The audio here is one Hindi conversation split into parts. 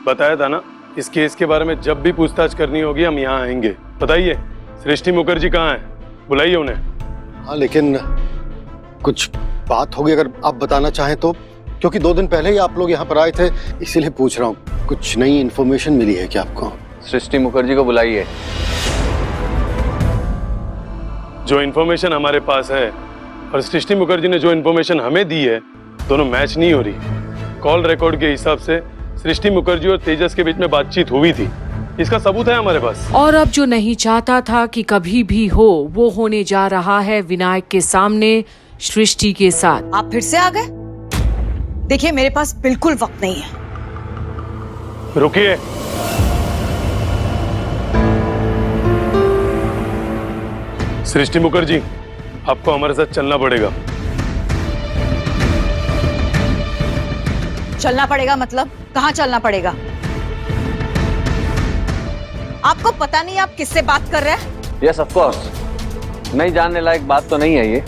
बताया था ना, इस केस के बारे में जब भी पूछताछ करनी होगी हम यहाँ आएंगे। बताइए सृष्टि मुखर्जी कहाँ है, बुलाइए उन्हें। हाँ लेकिन कुछ बात होगी अगर आप बताना चाहें तो, क्योंकि 2 दिन पहले ही आप लोग यहाँ पर आए थे, इसीलिए पूछ रहा हूँ। कुछ नई इन्फॉर्मेशन मिली है क्या आपको? सृष्टि मुखर्जी को बुलाइए। जो इन्फॉर्मेशन हमारे पास है और सृष्टि मुखर्जी ने जो इन्फॉर्मेशन हमें दी है, दोनों मैच नहीं हो रही। कॉल रिकॉर्ड के हिसाब से सृष्टि मुखर्जी और तेजस के बीच में बातचीत हुई थी, इसका सबूत है हमारे पास। और अब जो नहीं चाहता था कि कभी भी हो, वो होने जा रहा है विनायक के सामने सृष्टि के साथ। आप फिर से आ गए? देखिए मेरे पास बिल्कुल वक्त नहीं है। रुकिए, सृष्टि मुखर्जी आपको हमारे साथ चलना पड़ेगा। चलना पड़ेगा मतलब? कहाँ चलना पड़ेगा? आपको पता नहीं आप किससे बात कर रहे हैं? यस ऑफ कोर्स, नहीं जानने लायक बात तो नहीं है ये।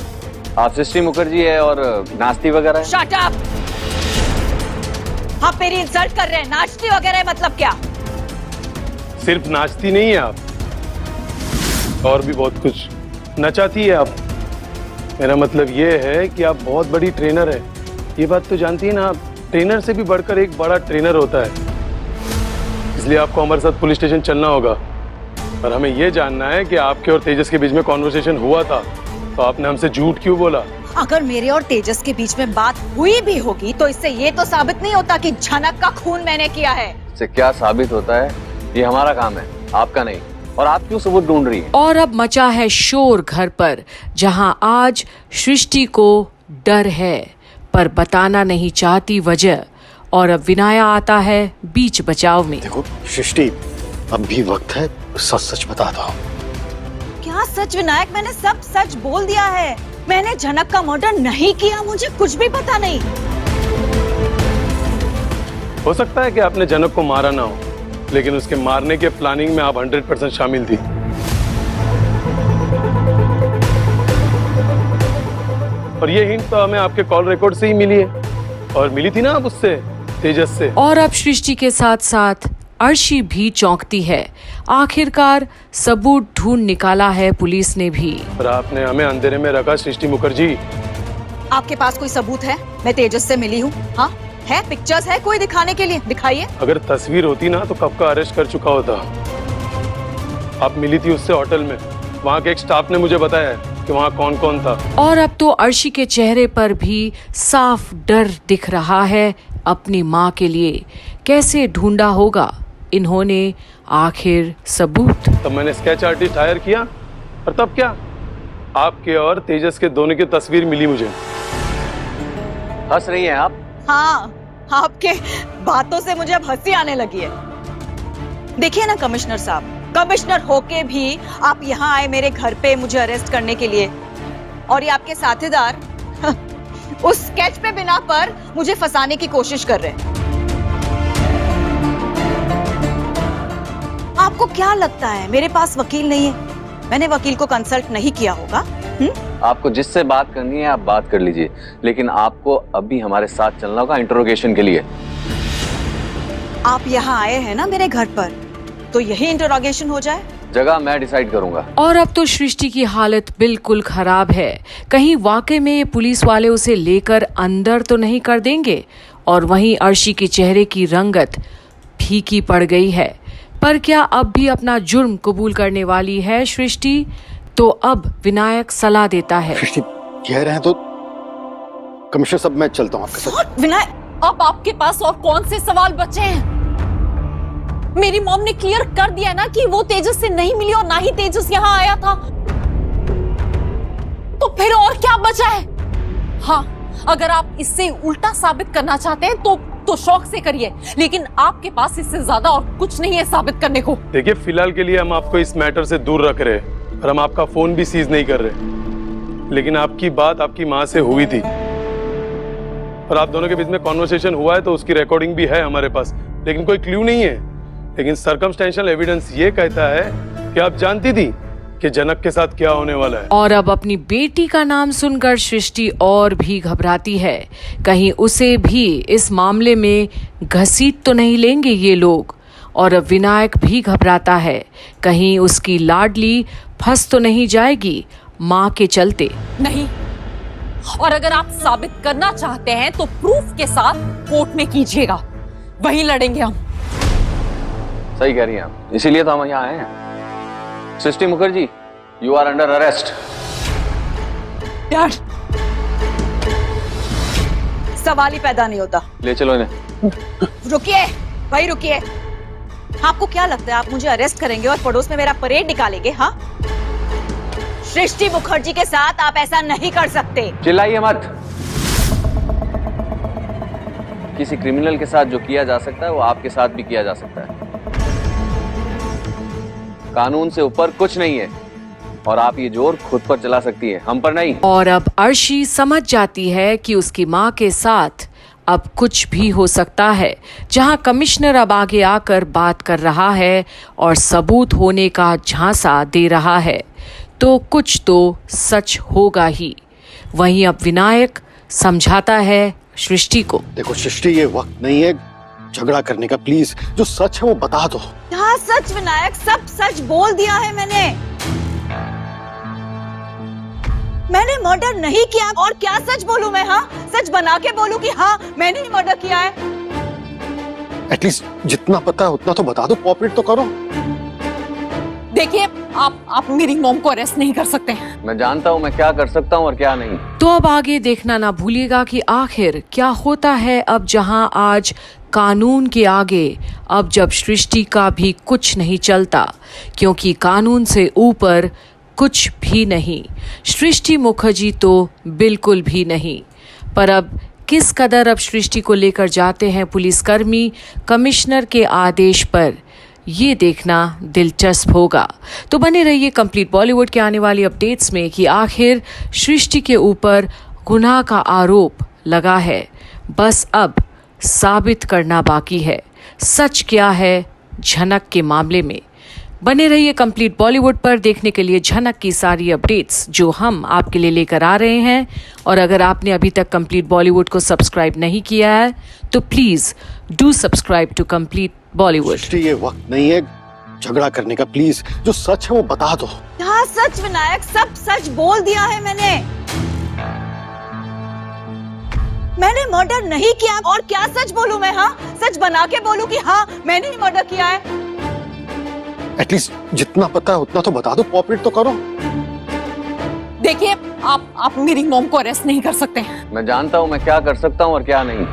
आप सृष्टि मुखर्जी है और नाचती वगैरह है। Shut up! आप मेरी इंसल्ट कर रहे हैं। नाचती वगैरह मतलब क्या? सिर्फ नाचती नहीं है आप, और भी बहुत कुछ नचाती है आप। मेरा मतलब ये है कि आप बहुत बड़ी ट्रेनर है, ये बात तो जानती है ना आप। ट्रेनर से भी बढ़कर एक बड़ा ट्रेनर होता है, इसलिए आपको हमारे साथ पुलिस स्टेशन चलना होगा। और हमें ये जानना है कि आपके और तेजस के बीच में कॉन्वर्सेशन हुआ था, तो आपने हमसे झूठ क्यों बोला? अगर मेरे और तेजस के बीच में बात हुई भी होगी तो इससे ये तो साबित नहीं होता कि झनक का खून मैंने किया है। इससे क्या साबित होता है? ये हमारा काम है, आपका नहीं। और आप क्यों सबूत ढूंढ रही हैं? और अब मचा है शोर घर पर, जहां आज सृष्टि को डर है पर बताना नहीं चाहती वजह। और अब विनायक आता है बीच बचाव में। देखो सृष्टि, अब भी वक्त है, सच सच बता दो। क्या सच विनायक? मैंने सब सच बोल दिया है। मैंने झनक का मर्डर नहीं किया, मुझे कुछ भी पता नहीं। हो सकता है कि आपने जनक को मारा ना हो, लेकिन उसके मारने के प्लानिंग में आप 100% शामिल थी। और ये हिंट तो हमें आपके कॉल रिकॉर्ड से ही मिली है, और मिली थी ना आप उससे, तेजस से। और अब सृष्टि के साथ साथ अर्शी भी चौंकती है। आखिरकार सबूत ढूंढ निकाला है पुलिस ने भी। पर आपने हमें अंधेरे में रखा सृष्टि मुखर्जी। आपके पास कोई सबूत है? मैं तेजस से मिली हूँ। हाँ है, पिक्चर्स है कोई दिखाने के लिए? दिखाइए। अगर तस्वीर होती ना तो कब का अरेस्ट कर चुका होता। आप मिली थी उससे होटल में, वहाँ के एक स्टाफ ने मुझे बताया कि वहाँ कौन कौन था। और अब तो अर्शी के चेहरे पर भी साफ डर दिख रहा है अपनी माँ के लिए। कैसे ढूंढा होगा इन्होंने आखिर सबूत? तब मैंने स्केच आर्टिस्ट हायर किया, और तब क्या, आपके और तेजस के दोनों की तस्वीर मिली मुझे। हंस रही हैं आप? हाँ, आपके बातों से मुझे अब हंसी आने लगी है। देखिए ना कमिश्नर साहब, कमिश्नर होके भी आप यहाँ आए मेरे घर पे मुझे अरेस्ट करने के लिए, और ये आपके साथीदार उस स्केच पे बिना पर मुझे फंसाने की कोशिश कर रहे हैं। आपको क्या लगता है मेरे पास वकील नहीं है? मैंने वकील को कंसल्ट नहीं किया होगा? आपको जिससे बात करनी है आप बात कर लीजिए, लेकिन आपको अभी हमारे साथ चलना होगा इंटरोगेशन के लिए। आप यहाँ आए हैं ना मेरे घर पर, तो यही इंटरोगेशन हो जाए। जगह मैं डिसाइड करूंगा। और अब तो सृष्टि की हालत बिल्कुल खराब है। कहीं वाकई में ये पुलिस वाले उसे लेकर अंदर तो नहीं कर देंगे। और वहीं अर्शी के चेहरे की रंगत फीकी पड़ गई है। पर क्या अब भी अपना जुर्म कबूल करने वाली है सृष्टि? तो अब विनायक सलाह देता है। सृष्टि कह रहे हैं तो कमिश्नर साहब मैं चलता हूँ आपके साथ। विनायक, अब आपके पास और कौन से सवाल बचे हैं? मेरी मॉम ने क्लियर कर दिया ना कि वो तेजस से नहीं मिली और ना ही तेजस यहाँ आया था, तो फिर और क्या बचा है? हाँ, अगर आप इससे उल्टा साबित करना चाहते हैं तो शौक से करिए, लेकिन आपके पास इससे ज्यादा और कुछ नहीं है साबित करने को। देखिए फिलहाल के लिए हम आपको इस मैटर से दूर रख रहे हैं, और हम आपका फोन भी सीज नहीं कर रहे। लेकिन आपकी बात आपकी माँ से हुई थी, और आप दोनों के बीच में कॉन्वर्सेशन हुआ है, तो उसकी रिकॉर्डिंग भी है हमारे पास, लेकिन कोई क्लू नहीं है। लेकिन सर्कमस्टेंशियल एविडेंस ये कहता है कि आप जानती थी कि जनक के साथ क्या होने वाला है। और अब अपनी बेटी का नाम सुनकर सृष्टि और भी घबराती है, कहीं उसे भी इस मामले में घसीट तो नहीं लेंगे ये लोग। और अब विनायक भी घबराता है, कहीं उसकी लाडली फंस तो नहीं जाएगी माँ के चलते। नहीं, और अगर आप साबित करना चाहते हैं तो प्रूफ के साथ कोर्ट में कीजिएगा, वहीं लड़ेंगे हम। सही कह रही हैं आप, इसीलिए तो हम यहाँ आए हैं। Srishti Mukherjee, you are under arrest. Dad, सवाल ही पैदा नहीं होता। ले चलो इन्हें। रुकिए भाई, रुकिए। आपको क्या लगता है आप मुझे अरेस्ट करेंगे और पड़ोस में मेरा परेड निकालेंगे? हाँ, सृष्टि मुखर्जी के साथ आप ऐसा नहीं कर सकते। चिल्लाइए मत। किसी क्रिमिनल के साथ जो किया जा सकता है वो आपके साथ भी किया जा सकता है। कानून से ऊपर कुछ नहीं है और आप ये जोर खुद पर चला सकती है, हम पर नहीं। और अब अर्शी समझ जाती है कि उसकी माँ के साथ अब कुछ भी हो सकता है। जहां कमिश्नर अब आगे आकर बात कर रहा है और सबूत होने का झांसा दे रहा है, तो कुछ तो सच होगा ही। वहीं अब विनायक समझाता है सृष्टि को। देखो सृष्टि, ये वक्त नहीं है झगड़ा करने का, प्लीज जो सच है वो बता दो। हाँ सच विनायक, सब सच बोल दिया है मैंने मर्डर नहीं किया। और क्या सच बोलूं मैं? हाँ, सच बना के बोलूं कि हाँ मैंने ही मर्डर किया है? एटलीस्ट जितना पता है उतना तो बता दो, कोऑपरेट तो करो। देखिए, आप मेरी मॉम को अरेस्ट नहीं कर सकते। मैं जानता हूं मैं क्या कर सकता हूं और क्या नहीं। तो अब आगे देखना ना भूलिएगा कि आखिर क्या होता है। अब जहां आज कानून के आगे अब जब सृष्टि का भी कुछ नहीं चलता, क्योंकि कानून से ऊपर कुछ भी नहीं, सृष्टि मुखर्जी तो बिल्कुल भी नहीं। पर अब किस कदर अब सृष्टि को लेकर जाते हैं पुलिसकर्मी कमिश्नर के आदेश पर, ये देखना दिलचस्प होगा। तो बने रहिए कंप्लीट बॉलीवुड के आने वाली अपडेट्स में कि आखिर सृष्टि के ऊपर गुनाह का आरोप लगा है, बस अब साबित करना बाकी है सच क्या है झनक के मामले में। बने रहिए कंप्लीट बॉलीवुड पर देखने के लिए झनक की सारी अपडेट्स जो हम आपके लिए लेकर आ रहे हैं। और अगर आपने अभी तक कंप्लीट बॉलीवुड को सब्सक्राइब नहीं किया है तो please do subscribe to complete Bollywood. ये वक्त नहीं है झगड़ा करने का, प्लीज जो सच है वो बता दो। हाँ सच विनायक, सब सच बोल दिया है मैंने मर्डर नहीं किया। और क्या सच बोलूं मैं? हाँ, सच बना के बोलूं कि हाँ मैंने ही मर्डर किया है? एटलीस्ट जितना पता है उतना तो बता दो, कोऑपरेट तो करो। देखिए, आप मेरी मॉम को अरेस्ट नहीं कर सकते। मैं जानता हूं मैं क्या कर सकता हूं और क्या नहीं।